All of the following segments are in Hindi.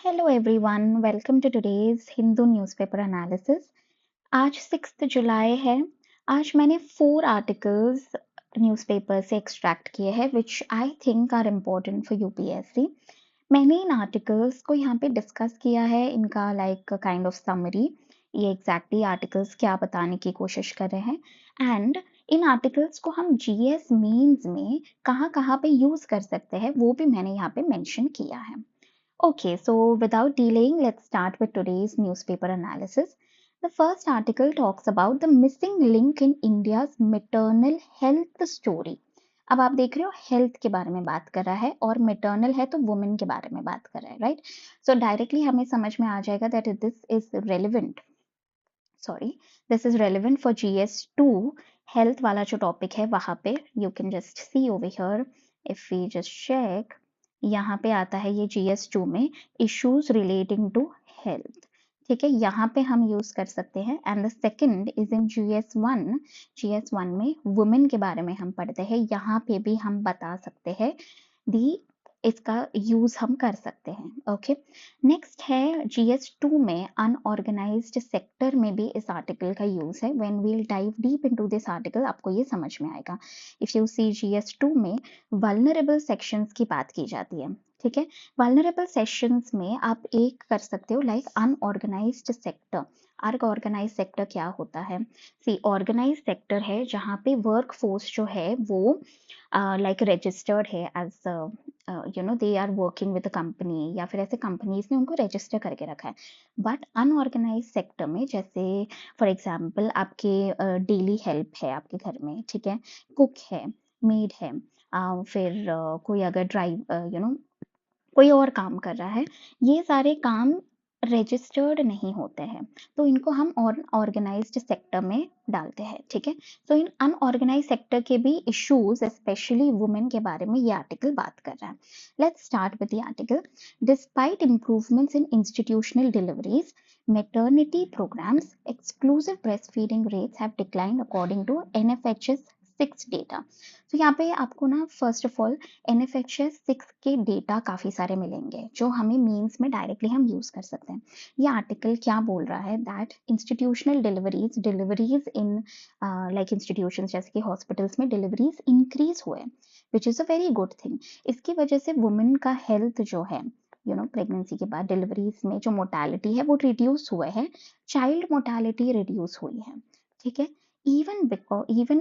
Hello everyone, welcome to today's Hindu newspaper analysis. आज 6 जुलाई है। आज मैंने 4 आर्टिकल्स न्यूज़पेपर से एक्सट्रैक्ट किए हैं which I think are important for UPSC. मैंने इन आर्टिकल्स को यहाँ पे डिस्कस किया है, इनका लाइक काइंड ऑफ समरी, ये एग्जैक्टली आर्टिकल्स क्या बताने की कोशिश कर रहे हैं एंड इन आर्टिकल्स को हम जीएस मेंस में कहाँ कहाँ पे यूज कर सकते हैं वो भी मैंने यहाँ पे मेंशन किया है। Okay, so without delaying, let's start with today's newspaper analysis. The first article talks about the missing link in India's maternal health story. अब आप देख रहे हो हेल्थ के बारे में बात कर रहा है और मेटर्नल है तो वुमेन के बारे में बात कर रहा है, राइट? सो डायरेक्टली हमें समझ में आ जाएगा that this is relevant, this is relevant for GS2। Health वाला जो टॉपिक है वहां पे you can just see over here, if we just check, यहाँ पे आता है ये GS2 में इश्यूज रिलेटिंग टू हेल्थ। ठीक है, यहाँ पे हम यूज कर सकते हैं and the second is in GS1 में वुमेन के बारे में हम पढ़ते हैं, यहाँ पे भी हम बता सकते हैं दी इसका यूज हम कर सकते हैं। ओके, नेक्स्ट है GS2 में अनऑर्गेनाइज्ड सेक्टर में भी इस आर्टिकल का यूज है। When we'll dive deep into this article आपको ये समझ में आएगा। इफ यू सी GS2 में वल्नरेबल सेक्शंस की बात की जाती है। ठीक है, वल्नरेबल सेक्शंस में आप एक कर सकते हो like unorganised sector. Unorganised sector क्या होता है? सी, ऑर्गेनाइज सेक्टर है जहाँ पे वर्क फोर्स जो है वो लाइक रजिस्टर्ड है as they are working with company या फिर ऐसे कंपनीज ने उनको रजिस्टर करके रखा है। बट अनऑर्गेनाइज सेक्टर में जैसे फॉर एग्जांपल आपके डेली हेल्प है आपके घर में, ठीक है, कुक है, मेड है, फिर कोई अगर ड्राइव कोई और काम कर रहा है, ये सारे काम रजिस्टर्ड नहीं होते हैं तो इनको हम ऑर्गेनाइज्ड सेक्टर में डालते हैं। ठीक है, तो इन अनऑर्गेनाइज सेक्टर के भी इश्यूज स्पेशली वुमेन के बारे में ये आर्टिकल बात कर रहा है। Let's start with the article. Despite improvements in institutional deliveries, maternity programs, exclusive breastfeeding rates have declined according to NFHS 6 data। तो यहाँ पे आपको ना फर्स्ट ऑफ ऑल NFHS 6 के डेटा काफ़ी सारे मिलेंगे जो हमें मीन्स में डायरेक्टली हम यूज़ कर सकते हैं। ये आर्टिकल क्या बोल रहा है that institutional deliveries in like institutions जैसे कि हॉस्पिटल्स में डिलीवरीज इंक्रीज हुए, which is a very good thing. इसकी वजह से वुमेन का हेल्थ जो है प्रेगनेंसी के बाद डिलीवरीज में जो मोर्टालिटी है वो रिड्यूस हुआ है, चाइल्ड मोर्टालिटी रिड्यूस हुई है। ठीक है, even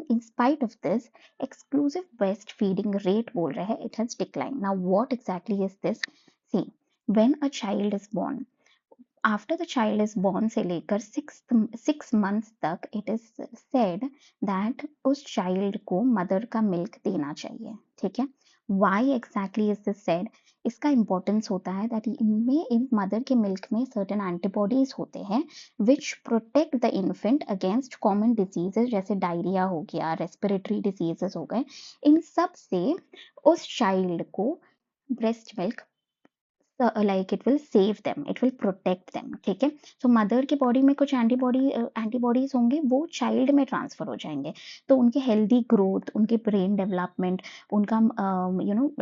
in spite of this exclusive breastfeeding rate बोल रहे हैं it has declined। now what exactly is this? see, when a child is born, after the child is born से लेकर 6 मंथ्स तक इट इज सेड दैट उस चाइल्ड को मदर का मिल्क देना चाहिए। ठीक है, why exactly is this said? इसका इंपॉर्टेंस होता है दैट इनमें इन मदर के मिल्क में सर्टेन एंटीबॉडीज होते हैं which protect the infant against common diseases जैसे डायरिया हो गया, रेस्पिरेटरी डिजीजेस हो गए, इन सब से उस चाइल्ड को breast milk like it will save them, it will protect them. ठीक है, तो मदर के बॉडी में कुछ एंटीबॉडीज होंगे वो चाइल्ड में ट्रांसफर हो जाएंगे, तो उनके हेल्दी ग्रोथ, उनके ब्रेन डेवलपमेंट, उनका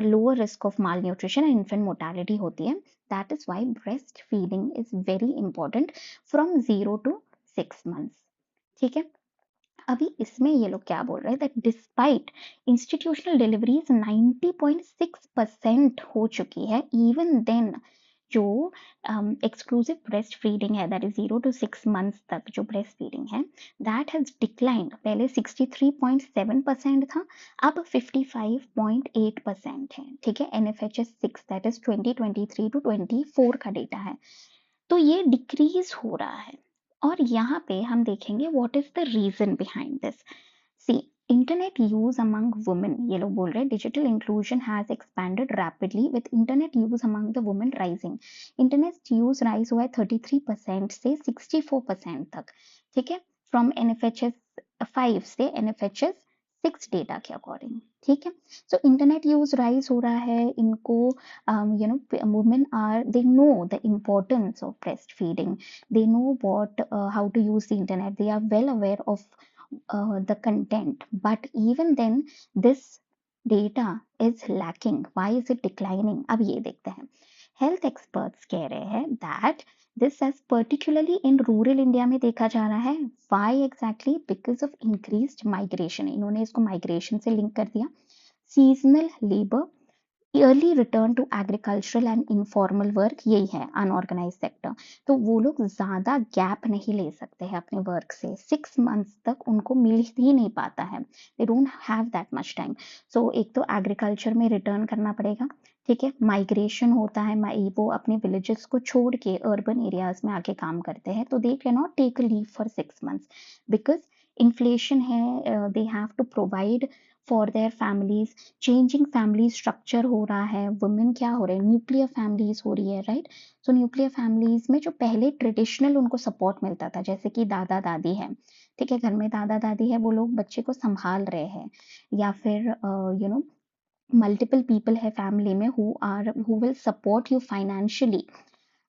lower risk of malnutrition and infant mortality होती है। That is why breast feeding is very important from 0 to 6 months। ठीक है, अभी इसमें ये लोग क्या बोल रहे हैं दैट डिस्पाइट इंस्टीट्यूशनल डिलीवरीज 90.6% हो चुकी है, इवन देन जो एक्सक्लूसिव ब्रेस्ट फीडिंग है दैट इज 0 to 6 months तक जो ब्रेस्ट फीडिंग है दैट हैज डिक्लाइंड। पहले 63.7% था, अब 55.8% है। ठीक है, NFHS 6 दैट इज 2023 to 24 का डेटा है, तो ये डिक्रीज हो रहा है। और यहाँ पे हम देखेंगे what is the reason behind this. See, internet use among women, ये लोग बोल रहे हैं digital inclusion has expanded rapidly with internet use among the women rising. Internet use rise हुआ है 33% से 64% तक। ठीक है, फ्रॉम NFHS 5 से NFHS 6 डेटा के अकॉर्डिंग। ठीक है, सो इंटरनेट यूज राइज हो रहा है, इनको women are, they know the importance of breastfeeding, they know what how to use the internet, they are well aware of the content, but even then this data is lacking. why is it declining? अब ये देखते हैं। हेल्थ एक्सपर्ट्स कह रहे हैं that this as particularly in rural India में देखा जा रहा है। Why exactly? Because of increased migration. इन्होंने इसको माइग्रेशन से लिंक कर दिया। Seasonal labour, yearly return to agricultural and informal work, यही है अनऑर्गेनाइज सेक्टर। तो वो लोग ज्यादा गैप नहीं ले सकते हैं अपने वर्क से, 6 मंथ्स तक उनको मिल ही नहीं पाता है, they don't have that much time. So एक तो एग्रीकल्चर में रिटर्न करना पड़ेगा, ठीक है, माइग्रेशन होता है, वो अपने विलेजेस को छोड़ के अर्बन एरियाज में आके काम करते हैं, तो they can not take leave for 6 months because inflation है, they have to provide for their families, changing family structure हो रहा है, वुमेन क्या हो रहे हैं, न्यूक्लियर फैमिलीज हो रही है, राइट। सो न्यूक्लियर फैमिलीज में जो पहले ट्रेडिशनल उनको सपोर्ट मिलता था, जैसे कि दादा दादी है, ठीक है, घर में दादा दादी है, वो लोग बच्चे को संभाल रहे हैं, या फिर मल्टीपल पीपल है फैमिली में who will support you financially.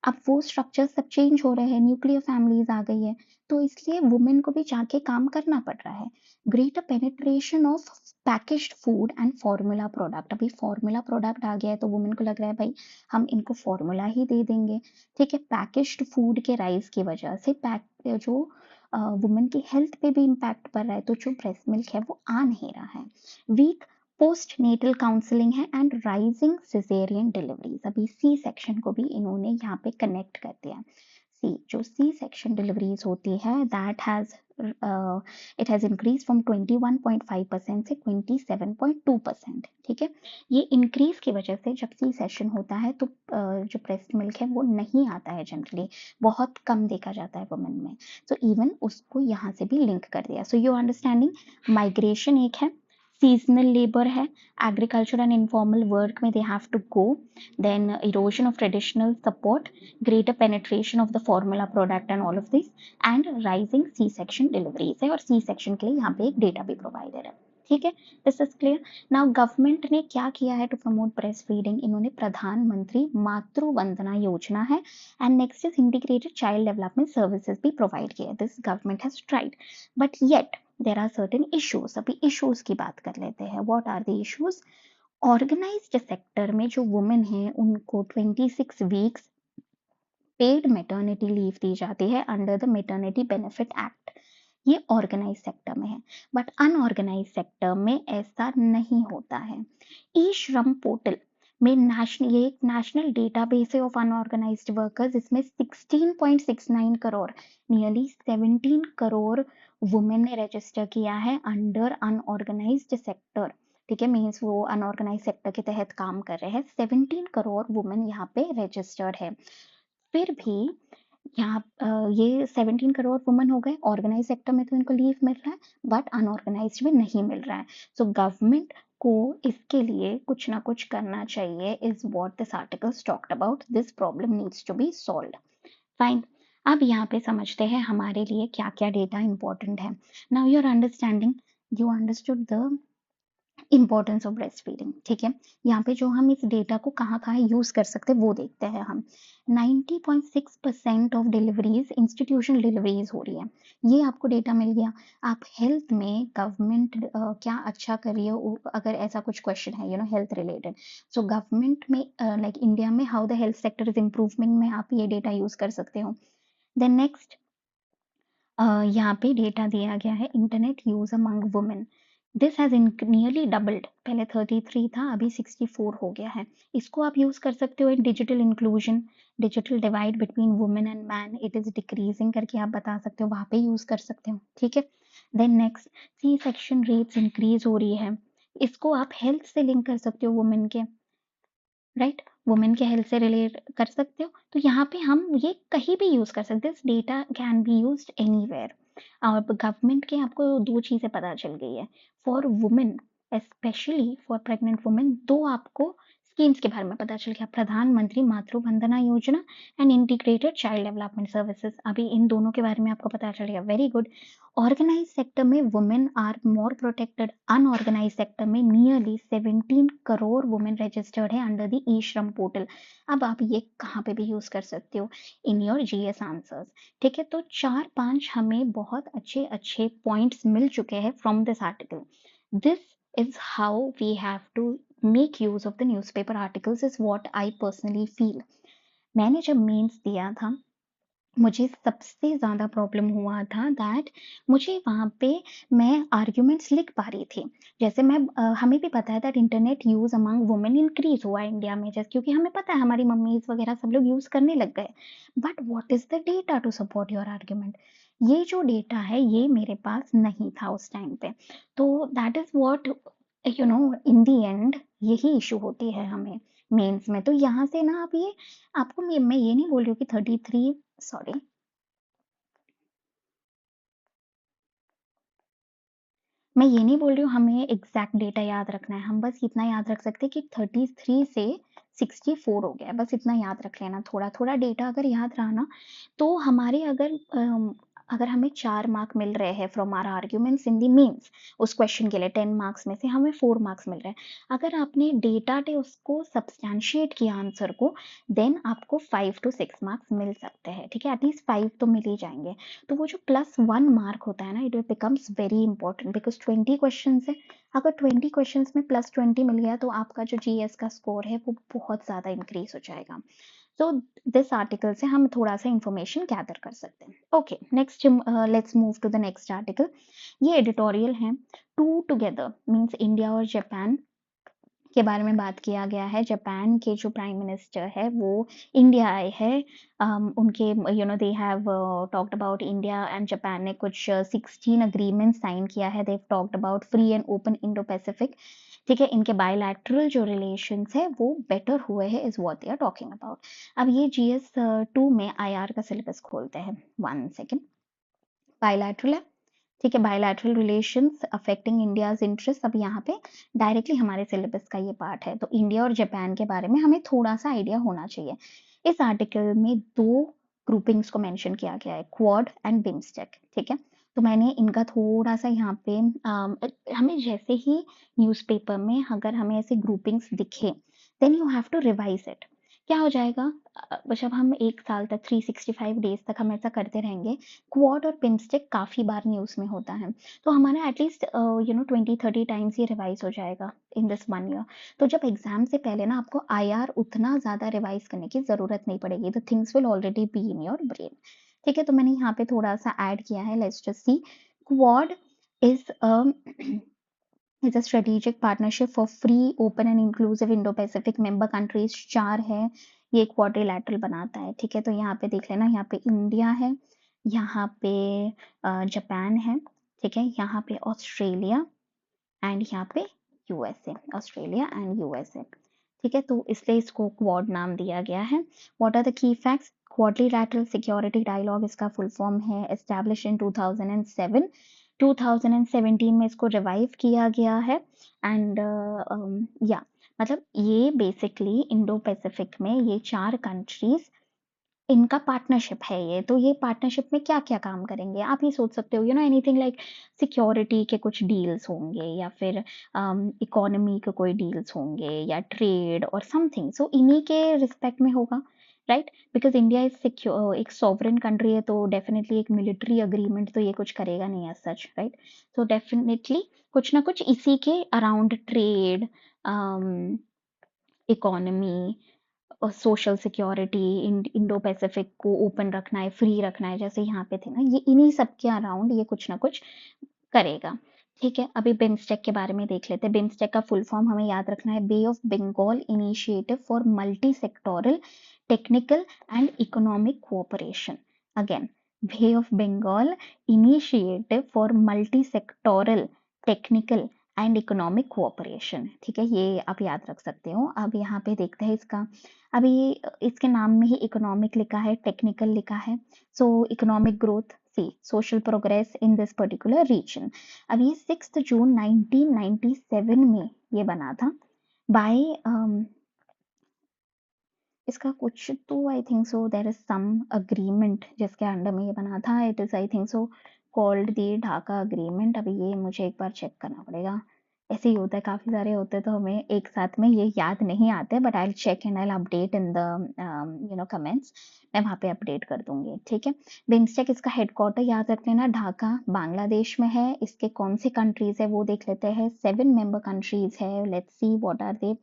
अब वो स्ट्रक्चर सब चेंज हो रहे हैं, न्यूक्लियर फैमिलीज आ गई है, तो इसलिए वुमेन को भी जाके काम करना पड़ रहा है। Greater penetration of packaged food and formula product, अभी फॉर्मूला प्रोडक्ट आ गया है तो वुमेन को लग रहा है भाई हम इनको फॉर्मूला ही दे देंगे, ठीक है। पैकेज्ड फूड के राइज की वजह से जो वुमेन की हेल्थ पे भी इम्पैक्ट पड़ रहा है, तो जो ब्रेस्ट मिल्क है वो आ नहीं रहा है। वीक पोस्ट नेटल काउंसलिंग है एंड राइजिंग सिजेरियन डिलीवरीज, अभी सी सेक्शन को भी इन्होंने यहाँ पे कनेक्ट कर दिया। सी जो सी सेक्शन डिलीवरीज होती है that has it has increase from 21.5% से 27.2%, ठीक है। ये इंक्रीज की वजह से जब सी सेक्शन होता है तो जो ब्रेस्ट मिल्क है वो नहीं आता है, जनरली बहुत कम देखा जाता है वुमेन में, तो इवन उसको यहाँ से भी लिंक कर दिया। सो यू अंडरस्टैंडिंग, माइग्रेशन एक है, सीजनल लेबर है, एग्रीकल्चर एंड इनफॉर्मल वर्क में they have to go, then erosion of traditional support, greater penetration of the formula product and all of this, and rising C section deliveries है, और C section के लिए यहाँ पे एक डेटा भी प्रोवाइडेड है, ठीक है। This is clear. Now government ने क्या किया है टू प्रमोट ब्रेस्ट फीडिंग, इन्होंने प्रधानमंत्री मातृ वंदना योजना है, and next is integrated child development services भी प्रोवाइड किया है, this government has tried, but yet there are certain issues. अभी इश्यूज की बात कर लेते हैं, what are the issues. Organised sector में जो वुमेन है उनको 26 वीक्स पेड मैटरनिटी लीव दी जाती है under the maternity benefit act, ये ऑर्गेनाइज सेक्टर में है, बट अनऑर्गेनाइज सेक्टर में ऐसा नहीं होता है। ई श्रम पोर्टल में नेशनल, ये एक नेशनल डेटाबेस है ऑफ अनऑर्गेनाइज्ड वर्कर्स, इसमें 16.69 करोड़, नियरली 17 करोड़ वुमेन ने रजिस्टर किया है अंडर अनऑर्गेनाइज्ड सेक्टर, ठीक है, मीन्स वो अनऑर्गेनाइज सेक्टर के तहत काम कर रहे हैं, 17 करोड़ वुमेन यहाँ पे रजिस्टर्ड है। फिर भी यहाँ ये 17 करोड़ वुमन हो गए, ऑर्गेनाइज सेक्टर में तो इनको लीव मिल रहा है, बट अनऑर्गेनाइज में नहीं मिल रहा है। सो गवर्नमेंट को इसके लिए कुछ ना कुछ करना चाहिए, is what this article talked about, this problem needs to be solved. Fine, अब यहाँ पे समझते हैं हमारे लिए क्या क्या डेटा इंपॉर्टेंट है। Now your understanding, you understood the importance of breast feeding, ठीक है। यहाँ पे जो हम इस डेटा को कहाँ कहाँ यूज कर सकते हैं वो देखते हैं हम। 90.6% ऑफ डिलीवरीज इंस्टीट्यूशनल डिलीवरीज हो रही है, ये आपको डेटा मिल गया। आप हेल्थ में गवर्नमेंट क्या अच्छा कर रही है, अगर ऐसा कुछ क्वेश्चन है हेल्थ रिलेटेड, सो गवर्नमेंट में लाइक इंडिया में how the health sector is improving में आप ये डेटा यूज कर सकते हो। देन नेक्स्ट यहाँ पे डेटा दिया गया है internet use among women, this has nearly doubled, पहले 33 था अभी 64 हो गया है। इसको आप यूज कर सकते हो इन digital inclusion, digital divide between women and man it is decreasing करके आप बता सकते हो, वहां पे यूज कर सकते हो, ठीक है। Then next, C section rates increase हो रही है, इसको आप हेल्थ से लिंक कर सकते हो वुमेन के, राइट, वुमेन के हेल्थ से रिलेट कर सकते हो, तो यहाँ पे हम ये कहीं भी यूज कर सकते हैं, data can be used anywhere. और गवर्नमेंट के आपको दो चीजें पता चल गई है, for women specially for pregnant women, दो आपको स्कीम्स के बारे में पता चल गया, प्रधानमंत्री मातृ वंदना योजना and integrated child development services, अभी इन दोनों के बारे में आपको पता चल गया, वेरी गुड। ऑर्गेनाइज सेक्टर में women are more protected, unorganised sector में नियरली 17 करोड़ वुमेन रजिस्टर्ड है under the e Shram portal. अब आप ये कहाँ पे भी यूज कर सकते हो, इन योर जीएस आंसर्स, ठीक है। तो 4-5 हमें बहुत अच्छे अच्छे पॉइंट्स मिल चुके हैं from this article, this is how we have to make use of the newspaper articles is what I personally feel. मैंने जब मेंस दिया था, मुझे सबसे ज़्यादा प्रॉब्लम हुआ था दैट मुझे वहाँ पे मैं आर्ग्यूमेंट्स लिख पा रही थी। जैसे हमें भी पता है that internet use among women increase हुआ है इंडिया में, जैसे क्योंकि हमें पता है हमारी मम्मीज़ वगैरह सब लोग यूज़ करने लग गए। But what is the data to support your argument? ये जो डेटा है ये मेरे पास नहीं था उस टाइम पे। तो that is what in the end यही इश्यू होती है हमें मेंस में। तो यहाँ से ना आप ये आपको मैं ये नहीं बोल रही हूँ कि 33 सॉरी मैं ये नहीं बोल रही हूँ हमें एग्जैक्ट डेटा याद रखना है, हम बस इतना याद रख सकते हैं कि 33 से 64 हो गया, बस इतना याद रख लेना। थोड़ा थोड़ा डेटा अगर याद रहा ना, तो हमारे अगर हमें 4 मार्क मिल रहे हैं from our arguments in the means, उस क्वेश्चन के लिए 10 मार्क्स में से हमें 4 मार्क्स मिल रहे हैं। अगर आपने डेटा पे उसको सब्सटैंशिएट किया आंसर को, देन आपको 5 to 6 मार्क्स मिल सकते हैं। ठीक है, एटलीस्ट 5 तो मिल ही जाएंगे। तो वो जो +1 मार्क होता है ना, it becomes very important because 20 question है। अगर 20 क्वेश्चन में +20 मिल गया तो आपका जो जीएस का स्कोर है वो बहुत ज़्यादा इंक्रीज हो जाएगा। तो दिस आर्टिकल से हम थोड़ा सा इंफॉर्मेशन गैदर कर सकते हैं। Okay, next let's move to the next article. ये एडिटोरियल है। टू टुगेदर मीन्स इंडिया और जापान के बारे में बात किया गया है। जापान के जो प्राइम मिनिस्टर है वो इंडिया आए हैं। उनके they have talked about India and Japan ने कुछ 16 अग्रीमेंट साइन किया है। They talked about free and open Indo Pacific. ठीक है, इनके बायलैटरल जो रिलेशंस है वो बेटर हुए हैं, is what they are talking about. अब ये जीएस 2 में आईआर का सिलेबस खोलते हैं। 1 सेकेंड। बायलैटरल है। ठीक है, bilateral relations affecting India's interest. अब यहाँ पे डायरेक्टली हमारे सिलेबस का ये पार्ट है, तो इंडिया और जापान के बारे में हमें थोड़ा सा आइडिया होना चाहिए। इस आर्टिकल में 2 ग्रुपिंग्स को मेंशन किया गया है, क्वाड एंड बिम्स्टेक। ठीक है, तो मैंने इनका थोड़ा सा यहाँ पे हमें जैसे ही न्यूज़पेपर में अगर हमें ऐसे ग्रुपिंग्स दिखे, then you have to revise it. क्या हो जाएगा, जब हम 1 साल तक 365 डेज तक हम ऐसा करते रहेंगे, क्वाड और पिमस्टेक काफ़ी बार न्यूज़ में होता है, तो हमारा एटलीस्ट 20-30 टाइम्स ये रिवाइज हो जाएगा इन दिस 1 ईयर। तो जब एग्जाम से पहले ना आपको आईआर उतना ज़्यादा रिवाइज करने की ज़रूरत नहीं पड़ेगी, the things will already be in your brain. ठीक है, तो मैंने यहाँ पे थोड़ा सा ऐड किया है। Let's just see. Quad is is a strategic partnership for free open and inclusive Indo Pacific member countries. 4 है, ये क्वाड्रिलैटरल बनाता है। ठीक है, तो यहाँ पे देख लेना, यहाँ पे इंडिया है, यहाँ पे जापान है, ठीक है, यहाँ पे ऑस्ट्रेलिया एंड यहाँ पे यूएसए, ऑस्ट्रेलिया एंड यूएसए। ठीक है, तो इसलिए इसको क्वाड नाम दिया गया है। What are the key facts? Quadrilateral security dialogue इसका फुल फॉर्म है, एस्टैब्लिश इन 2007। 2017 में इसको रिवाइव किया गया है। एंड या मतलब ये बेसिकली इंडो पैसिफिक में ये 4 कंट्रीज इनका पार्टनरशिप है ये। तो ये पार्टनरशिप में क्या क्या काम करेंगे आप ये सोच सकते हो, एनीथिंग लाइक सिक्योरिटी के कुछ डील्स होंगे, या फिर इकोनॉमी के कोई डील्स होंगे, या ट्रेड और समथिंग। सो इन्हीं के रिस्पेक्ट में होगा, right? Because India is secure, एक सॉवरेन कंट्री है, तो डेफिनेटली एक मिलिट्री अग्रीमेंट तो ये कुछ करेगा नहीं एज सच, राइट? तो डेफिनेटली कुछ ना कुछ इसी के अराउंड ट्रेड, इकोनॉमी और सोशल सिक्योरिटी, इंडो पैसिफिक को ओपन रखना है, फ्री रखना है, जैसे यहाँ पे थे ना, ये इन्हीं सब के अराउंड ये कुछ ना कुछ करेगा। ठीक है, अभी बिम्स्टेक के बारे में देख लेते हैं। बिम्स्टेक का फुल फॉर्म हमें याद रखना है, Bay of Bengal initiative for multi sectoral technical and economic cooperation. Again, Bay of Bengal initiative for multi sectoral technical and economic cooperation. ठीक है, ये आप याद रख सकते हो। अब यहाँ पे देखते हैं इसका, अभी इसके नाम में ही इकोनॉमिक लिखा है, टेक्निकल लिखा है। So economic growth, see social progress in this particular region. अब ये 6 जून 1997 में ये बना था बाय इसका कुछ तो I think so there is some agreement जिसके अंडर में ये बना था। It is I think so called the Dhaka agreement. अभी ये मुझे एक बार चेक करना पड़ेगा ऐसे ही होता है, काफ़ी सारे होते हैं तो हमें एक साथ में ये याद नहीं आते, but I will check and I will update in the comments. मैं वहाँ पे अपडेट कर दूंगी, ठीक है। बिम्स्टेक, इसका हेडक्वार्टर याद रख लेना ढाका बांग्लादेश में है। इसके कौन से कंट्रीज है वो देख लेते हैं। 7 मेंबर कंट्रीज है, let's see what are they.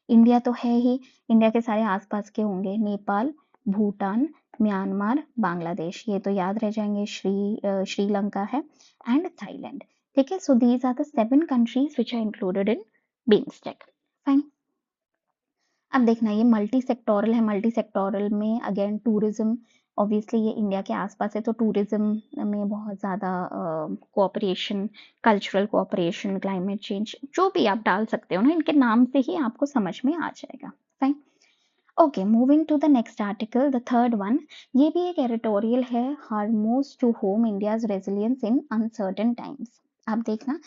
India तो है ही, इंडिया के सारे आसपास के होंगे, नेपाल, भूटान, म्यांमार, बांग्लादेश, ये तो याद रह जाएंगे। श्रीलंका है एंड थाईलैंड, ठीक है। So these are the 7 countries which are included in BIMSTEC, fine. अब देखना, ये मल्टी सेक्टोरल है। मल्टी सेक्टोरल में अगेन टूरिज्म, ऑब्वियसली ये इंडिया के आसपास है तो टूरिज्म में बहुत ज़्यादा cooperation, cultural cooperation, climate change, जो भी आप डाल सकते हो ना, इनके नाम से ही आपको समझ में आ जाएगा, fine. Okay, moving to the next article, the third one. ये भी एक एडिटोरियल है, Hormuz to home India's resilience in uncertain times. आप देखना,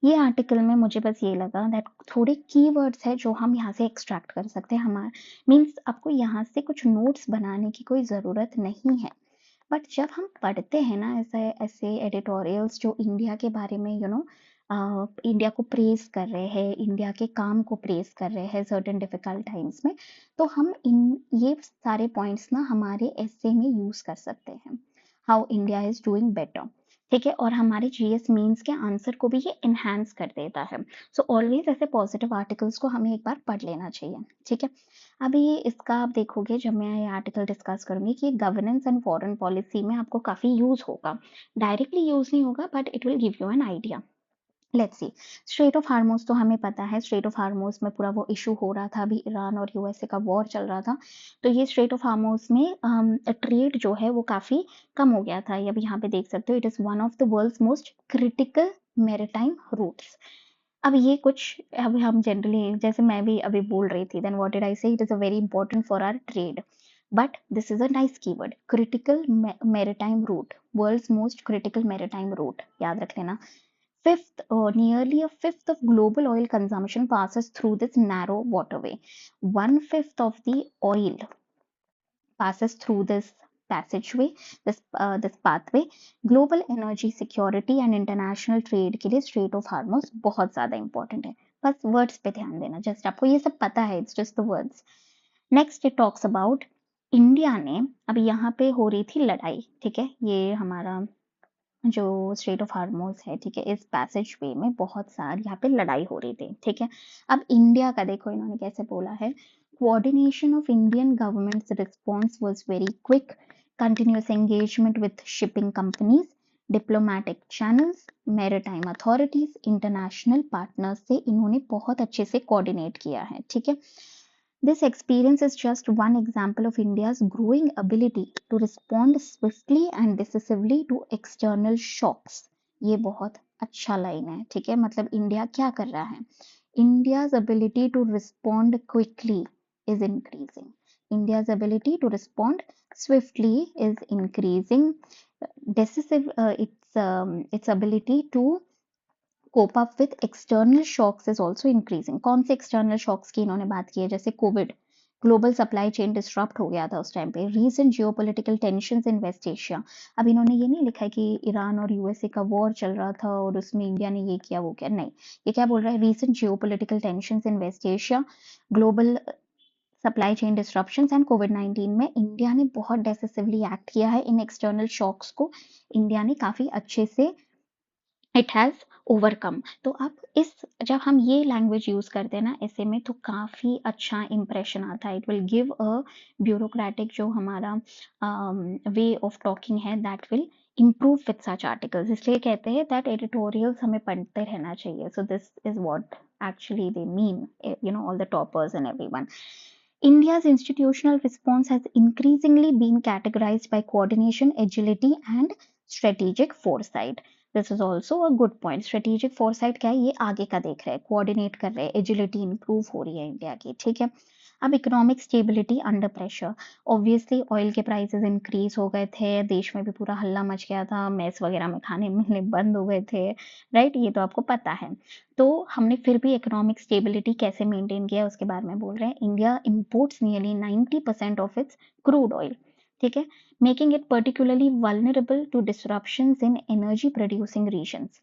ये आर्टिकल में मुझे बस ये लगा दैट थोड़े कीवर्ड्स है जो हम यहाँ से एक्सट्रैक्ट कर सकते हैं। हमारा मीन्स आपको यहाँ से कुछ नोट्स बनाने की कोई ज़रूरत नहीं है, बट जब हम पढ़ते हैं ना ऐसे ऐसे एडिटोरियल्स जो इंडिया के बारे में इंडिया को प्रेज कर रहे हैं, इंडिया के काम को प्रेज कर रहे हैं सर्टेन डिफिकल्ट टाइम्स में, तो हम इन ये सारे पॉइंट्स ना हमारे एसे में यूज कर सकते हैं। How India is doing better, ठीक है, और हमारे जीएस मीन्स के आंसर को भी ये इन्हांस कर देता है। सो ऑलवेज ऐसे पॉजिटिव आर्टिकल्स को हमें एक बार पढ़ लेना चाहिए, ठीक है। अभी इसका आप देखोगे जब मैं ये आर्टिकल डिस्कस करूंगी कि गवर्नेंस एंड फॉरेन पॉलिसी में आपको काफी यूज होगा, डायरेक्टली यूज नहीं होगा but it will give you an idea. Let's see, straight of हार्मोज तो हमें पता है, स्ट्रेट ऑफ हार्मोज में पूरा वो इशू हो रहा था, अभी ईरान और यूएसए का वॉर चल रहा था, तो ये स्ट्रेट ऑफ हार्मोज में ट्रेड जो है वो काफी कम हो गया था। ये अभी यहाँ पे देख सकते हो, it is one of the world's most critical maritime routes. अब ये कुछ, अब हम जनरली, जैसे मैं भी अभी बोल रही थी, then what did I say, it is a very important for our trade, but this is a nice keyword, critical maritime route, world's most critical maritime route, याद रख लेना। Fifth, nearly a fifth of global oil consumption passes through this narrow waterway. 1/5 of the oil passes through this passageway, this pathway. Global energy security and international trade के लिए Strait of Hormuz बहुत ज़्यादा important है। बस words पे ध्यान देना, just आपको ये सब पता है, it's just the words. Next it talks about India ने, अभी यहाँ पे हो रही थी लड़ाई, ठीक है, ये हमारा जो स्ट्रेट ऑफ हार्मोज है, ठीक है, इस पैसेज वे में बहुत सारी यहाँ पे लड़ाई हो रही थी, ठीक है। अब इंडिया का देखो इन्होंने कैसे बोला है, coordination of Indian governments response was very quick, continuous engagement with shipping companies, diplomatic channels, maritime authorities, international partners से इन्होंने बहुत अच्छे से कोऑर्डिनेट किया है, ठीक है। This experience is just one example of India's growing ability to respond swiftly and decisively to external shocks. ये बहुत अच्छा लाइन है, ठीक है, मतलब इंडिया क्या कर रहा है, India's ability to respond quickly is increasing. India's ability to respond swiftly is increasing. Decisive, its ability to cope up with external shocks is also increasing. कौन से external shocks की इन्होंने बात की है, जैसे Covid, global supply chain disrupt हो गया था उस टाइम पे, recent geopolitical tensions in West Asia. अब इन्होंने ये नहीं लिखा है कि ईरान और यूएसए का वॉर चल रहा था और उसमें इंडिया ने ये किया वो किया, नहीं, ये क्या बोल रहा है, recent geopolitical tensions in West Asia, global supply chain disruptions and कोविड-19 में इंडिया ने बहुत डेसिसिवली एक्ट किया है, इन एक्सटर्नल शॉक्स को इंडिया ने काफी अच्छे से इट हैज ओवरकम। तो अब इस, जब हम ये लैंग्वेज यूज करते हैं ना ऐसे में, तो काफी अच्छा इंप्रेशन आता है, it will give a bureaucratic जो हमारा वे ऑफ टॉकिंग है, that will improve with such articles, इसलिए कहते हैं that editorials हमें पढ़ते रहना चाहिए। So this is what actually they mean, you know, all the toppers and everyone. India's institutional response has increasingly been categorized by coordination, agility and strategic foresight. This is also a good point. Strategic foresight क्या है, ये आगे का देख रहे हैं, कोऑर्डिनेट कर रहे हैं, एजिलिटी इंप्रूव हो रही है इंडिया की, ठीक है। अब economic stability under pressure, obviously oil के प्राइसेस इंक्रीज हो गए थे, देश में भी पूरा हल्ला मच गया था, मेस वगैरह में खाने मिलने बंद हो गए थे, राइट, ये तो आपको पता है। तो हमने फिर भी इकोनॉमिक स्टेबिलिटी कैसे मेंटेन किया उसके बारे में बोल रहे हैं। India imports nearly 90% of its crude oil, ठीक है, making it particularly vulnerable to disruptions in energy producing regions.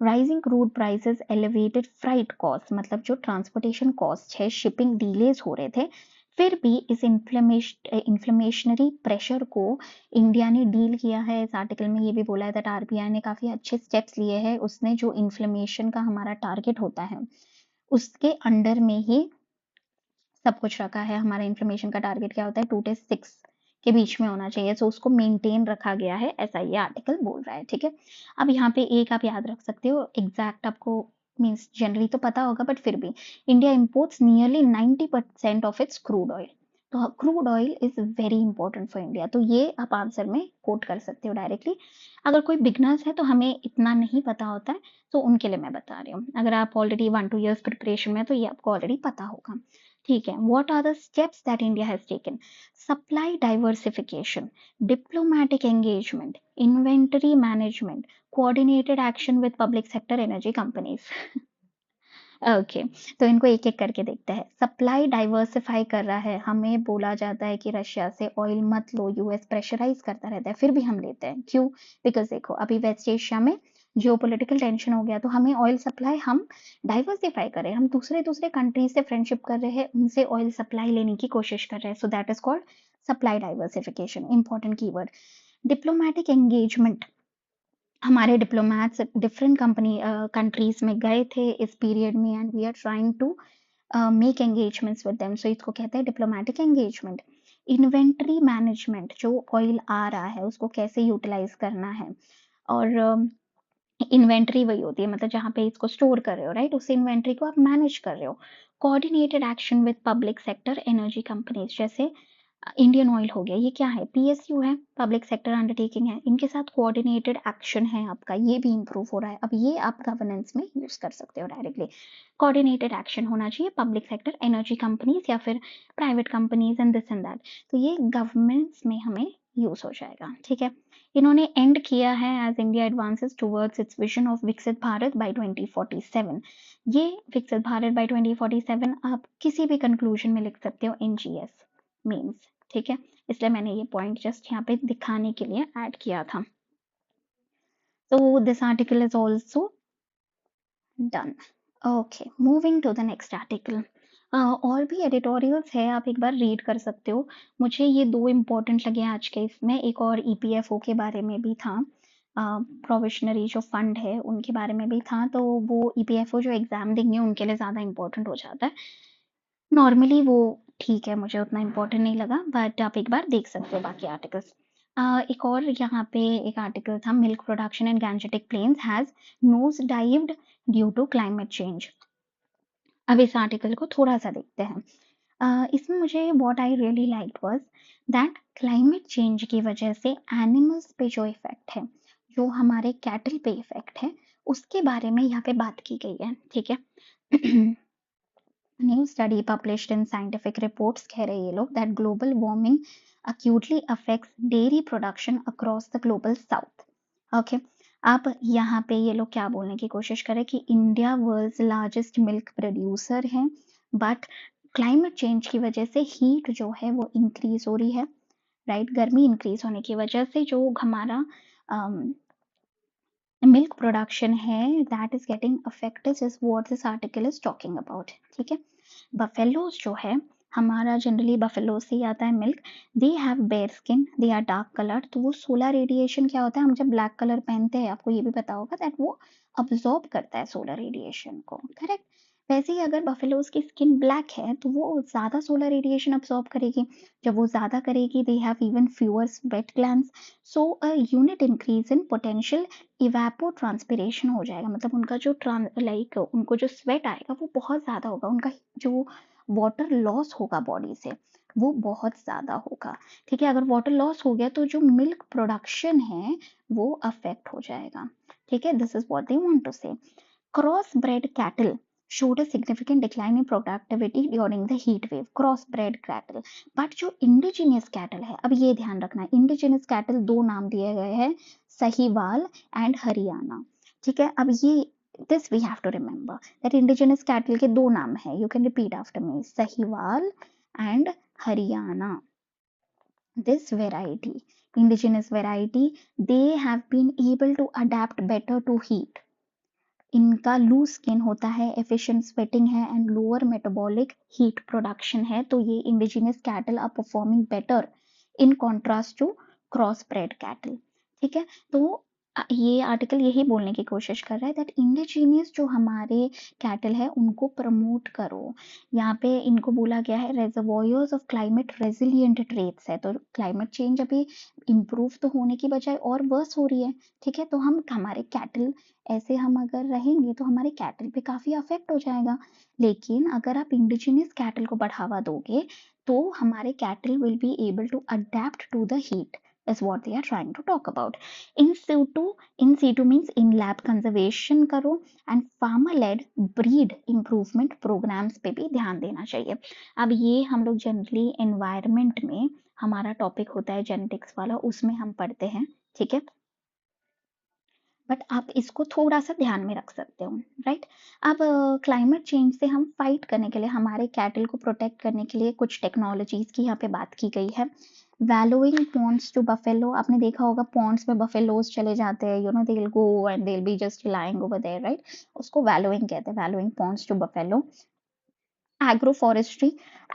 Rising crude prices elevated freight cost, मतलब जो ट्रांसपोर्टेशन कॉस्ट है, शिपिंग डिलेज हो रहे थे, फिर भी इस इन्फ्लेमेशनरी प्रेशर को इंडिया ने डील किया है। इस आर्टिकल में ये भी बोला है दैट आरबीआई ने काफी अच्छे स्टेप्स लिए हैं, उसने जो इन्फ्लेमेशन का हमारा टारगेट होता है उसके अंडर में ही सब कुछ रखा है। हमारा इन्फ्लेमेशन का टारगेट क्या होता है, 2 से 6 के बीच में होना चाहिए, सो उसको मेंटेन रखा गया है, ऐसा ये आर्टिकल बोल रहा है। ठीक है, अब यहाँ पे एक आप याद रख सकते हो, एग्जैक्ट आपको मीन्स जनरली तो पता होगा बट फिर भी, India imports nearly 90% of its crude oil. तो crude oil is very important for India, तो ये आप आंसर में कोट कर सकते हो डायरेक्टली। अगर कोई बिगनर्स है तो हमें इतना नहीं पता होता है, तो उनके लिए मैं बता रही हूँ। अगर आप ऑलरेडी 1-2 ईयर्स प्रिपरेशन में, तो ये आपको ऑलरेडी पता होगा। ठीक है, what are the steps that India has taken? Supply diversification, diplomatic engagement, inventory management, coordinated action with public sector energy companies. Okay, तो इनको एक एक करके देखते हैं। सप्लाई डाइवर्सिफाई कर रहा है, हमें बोला जाता है कि रशिया से ऑयल मत लो, यूएस प्रेशराइज करता रहता है, फिर भी हम लेते हैं, क्यों? बिकॉज देखो अभी वेस्ट एशिया में जियोपॉलिटिकल टेंशन हो गया, तो हमें ऑयल सप्लाई हम डाइवर्सिफाई करें, हम दूसरे दूसरे कंट्री से फ्रेंडशिप कर रहे हैं, उनसे ऑयल सप्लाई लेने की कोशिश कर रहे हैं, so that is called supply diversification. Important keyword diplomatic engagement, हमारे डिप्लोमैट्स डिफरेंट कंट्रीज में गए थे इस पीरियड में, and we are trying to make engagements with them, so इसको कहते हैं डिप्लोमेटिक एंगेजमेंट। इन्वेंटरी मैनेजमेंट, जो ऑयल आ रहा है उसको कैसे यूटिलाइज करना है, और इन्वेंट्री वही होती है, मतलब जहाँ पे इसको स्टोर कर रहे हो, राइट, उस इन्वेंट्री को आप मैनेज कर रहे हो। Coordinated action with public sector energy companies, जैसे इंडियन ऑयल हो गया, ये क्या है, पीएसयू है, पब्लिक सेक्टर अंडरटेकिंग है, इनके साथ कोऑर्डिनेटेड एक्शन है आपका, ये भी इंप्रूव हो रहा है। अब ये आप गवर्नेंस में यूज कर सकते हो डायरेक्टली। कोऑर्डिनेटेड एक्शन होना चाहिए पब्लिक सेक्टर एनर्जी कंपनीज या फिर private companies and this and that, तो ये गवर्नेंस में हमें यूज हो जाएगा। ठीक है, इन्होंने एंड किया है as India advances towards its vision of Viksit Bharat bye 2047। ये विकसित भारत बाय 2047 आप किसी भी कंक्लूजन में लिख सकते हो एनजीएस मीन्स। ठीक है, इसलिए मैंने ये पॉइंट जस्ट यहाँ पे दिखाने के लिए ऐड किया था। तो this article is also done. Okay, moving to the next article. और भी एडिटोरियल्स है, आप एक बार रीड कर सकते हो। मुझे ये 2 इम्पोर्टेंट लगे आज के इसमें, एक और ईपीएफओ के बारे में भी था, प्रोविशनरी जो फंड है उनके बारे में भी था, तो वो ईपीएफओ जो एग्जाम देंगे उनके लिए ज़्यादा इंपॉर्टेंट हो जाता है। नॉर्मली वो ठीक है, मुझे उतना इम्पोर्टेंट नहीं लगा, बट आप एक बार देख सकते हो बाकी आर्टिकल्स। एक और यहाँ पे एक आर्टिकल था, milk production in Gangetic plains has nose dived due to climate change. अब इस आर्टिकल को थोड़ा सा देखते हैं। इसमें मुझे what I really like was that climate change की वजह से एनिमल्स पे जो इफेक्ट है, जो हमारे कैटल पे इफेक्ट है, उसके बारे में यहाँ पे बात की गई है। ठीक है, new study published in scientific reports कह रहे ये लोग that global warming acutely affects dairy production across the global south. Okay, अब यहाँ पे ये लोग क्या बोलने की कोशिश करें कि India world's largest milk producer है, बट क्लाइमेट चेंज की वजह से हीट जो है वो इंक्रीज हो रही है, राइट, गर्मी इंक्रीज होने की वजह से जो हमारा मिल्क प्रोडक्शन है that is getting affected, is what this article is talking about. ठीक है, बफेलोज जो है हमारा, जनरली बफेलो से ही आता है milk, they have bare skin, they are dark colour, तो वो सोलर रेडिएशन क्या होता है, हम जब ब्लैक कलर पहनते हैं, आपको ये भी पता होगा दैट वो अब्जॉर्ब करता है सोलर रेडिएशन को, करेक्ट। वैसे ही अगर बफेलोज की स्किन ब्लैक है तो वो ज्यादा सोलर रेडिएशन अब्सॉर्ब करेगी, जब वो ज्यादा करेगी they have even fewer sweat glands, so a unit increase in potential evapotranspiration हो जाएगा, मतलब उनका जो लाइक उनको जो स्वेट आएगा वो बहुत ज्यादा होगा, उनका जो वाटर लॉस होगा बॉडी से वो बहुत ज्यादा होगा। ठीक है, अगर वाटर लॉस हो गया तो जो मिल्क प्रोडक्शन है वो अफेक्ट हो जाएगा। ठीक है, this is what they want to say. Crossbred cattle showed a significant decline in productivity during the heat wave. Crossbred cattle, but जो indigenous cattle है, अब ये ध्यान रखना, indigenous cattle 2 नाम दिए गए हैं, सहीवाल एंड हरियाणा। ठीक है, अब ये this we have to remember that indigenous cattle के 2 नाम हैं, you can repeat after me, Sahiwal and Haryana. This variety, indigenous variety, they have been able to adapt better to heat. इनका लूज स्किन होता है, एफिशिएंट स्वेटिंग है and lower metabolic heat production है। तो ये indigenous cattle are performing better in contrast to crossbred cattle. ठीक है, तो ये आर्टिकल यही बोलने की कोशिश कर रहा है दैट इंडिजीनियस जो हमारे कैटल है उनको प्रमोट करो। यहाँ पे इनको बोला गया है रेजर्वोयर्स ऑफ क्लाइमेट रेजिलियंट ट्रेट्स है। तो क्लाइमेट चेंज अभी इम्प्रूव तो होने की बजाय और वर्स हो रही है। ठीक है, तो हम हमारे कैटल ऐसे हम अगर रहेंगे तो हमारे कैटल पे काफी अफेक्ट हो जाएगा। लेकिन अगर आप इंडिजिनियस कैटल को बढ़ावा दोगे तो हमारे cattle will be able to adapt to the heat is what they are trying to talk about. In situ, in situ means in lab conservation करो and farmer led breed improvement programs पे भी ध्यान देना चाहिए। अब ये हम लोग जनरली environment में हमारा टॉपिक होता है जेनेटिक्स वाला, उसमें हम पढ़ते हैं। ठीक है, बट आप इसको थोड़ा सा ध्यान में रख सकते हो, राइट। अब क्लाइमेट चेंज से हम फाइट करने के लिए, हमारे कैटल को प्रोटेक्ट करने के लिए कुछ टेक्नोलॉजीज की यहाँ पे बात की गई है। वैलोइंग पॉन्ड्स टू बफेलो, आपने देखा होगा पॉन्ड्स में बफेलोज चले जाते हैं, you know they will go and they will be just lying over there, right. उसको वैलोइंग कहते हैं, wallowing ponds to buffalo. Agro forestry,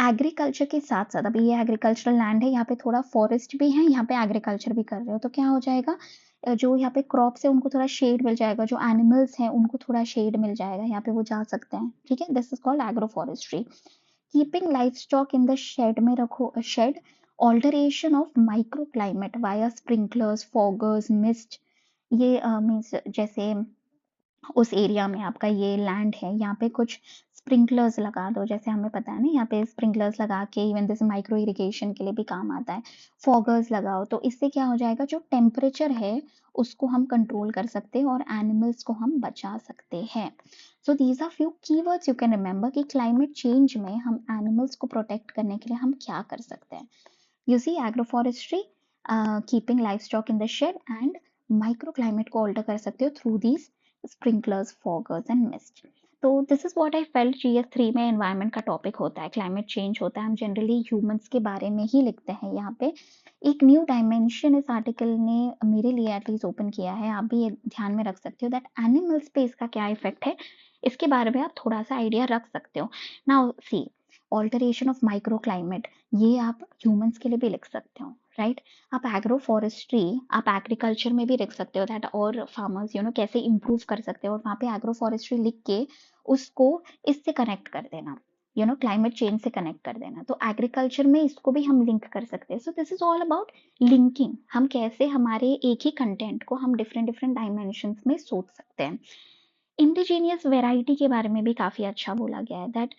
agriculture के साथ साथ, अभी ये एग्रीकल्चरल लैंड है, यहाँ पे थोड़ा फॉरेस्ट भी है, यहाँ पे एग्रीकल्चर भी कर रहे हो, तो क्या हो जाएगा, जो यहाँ पे क्रॉप्स है उनको थोड़ा शेड मिल जाएगा, जो एनिमल्स हैं उनको थोड़ा शेड मिल जाएगा, यहाँ पे वो जा सकते हैं। ठीक है, this is called agro forestry. Keeping livestock in the shed में रखो, shed alteration of micro climate via sprinklers, foggers, mist. ये मीन्स जैसे उस एरिया में आपका ये लैंड है, यहाँ पे कुछ स्प्रिंकलर्स लगा दो, जैसे हमें पता है ना, यहाँ पे स्प्रिंकलर्स लगा के इवन जैसे माइक्रो इरिगेशन के लिए भी काम आता है। फॉगर्स लगाओ, तो इससे क्या हो जाएगा, जो टेम्परेचर है उसको हम कंट्रोल कर सकते हैं और एनिमल्स को हम बचा सकते हैं। So these are few keywords you can remember कि क्लाइमेट चेंज में हम एनिमल्स को प्रोटेक्ट करने के लिए हम क्या कर सकते हैं। You see agroforestry, keeping livestock in the shed and microclimate को alter कर सकते हो through these sprinklers, foggers and mist। तो this is what I felt GS3 में environment का topic होता है, climate change होता है, हम generally humans के बारे में ही लिखते हैं। यहाँ पे एक न्यू डायमेंशन इस आर्टिकल ने मेरे लिए एटलीस्ट ओपन किया है, आप भी ये ध्यान में रख सकते हो दैट एनिमल्स पे इसका क्या इफेक्ट है, इसके बारे में आप थोड़ा सा आइडिया रख सकते हो। Now see, alteration of micro climate, ये आप ह्यूमंस के लिए भी लिख सकते हो, राइट। आप एग्रो फॉरेस्ट्री, आप एग्रीकल्चर में भी लिख सकते हो दैट, और फार्मर्स यू नो कैसे इंप्रूव कर सकते हो, और वहाँ पे एग्रो फॉरेस्ट्री लिख के उसको इससे कनेक्ट कर देना, यू नो क्लाइमेट चेंज से कनेक्ट कर देना। तो एग्रीकल्चर में इसको भी हम लिंक कर सकते हैं। So this is all about linking, हम कैसे हमारे एक ही कंटेंट को हम डिफरेंट डिफरेंट डायमेंशंस में सोच सकते हैं। इंडिजीनियस वैरायटी के बारे में भी काफ़ी अच्छा बोला गया है दैट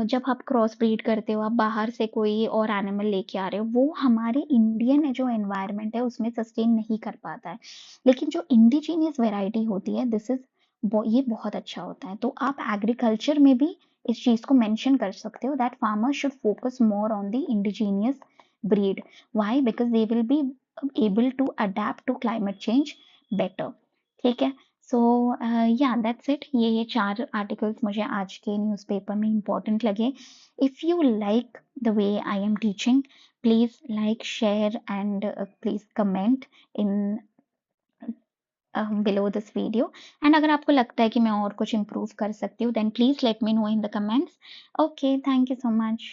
जब आप क्रॉस ब्रीड करते हो, आप बाहर से कोई और एनिमल लेके आ रहे हो, वो हमारे इंडियन जो एनवायरनमेंट है उसमें सस्टेन नहीं कर पाता है। लेकिन जो इंडिजीनियस वैरायटी होती है दिस इज, ये बहुत अच्छा होता है। तो आप एग्रीकल्चर में भी इस चीज़ को मेंशन कर सकते हो that farmer should focus more on the indigenous breed. Why? Because they will be able to adapt to climate change better. ठीक है, सो या दैट्स इट। ये चार आर्टिकल्स मुझे आज के न्यूज़पेपर में इम्पोर्टेंट लगे। If you like the way I am teaching, please like, share and please comment in below this video. And अगर आपको लगता है कि मैं और कुछ इम्प्रूव कर सकती हूँ then please let me know in the comments. Okay, thank you so much.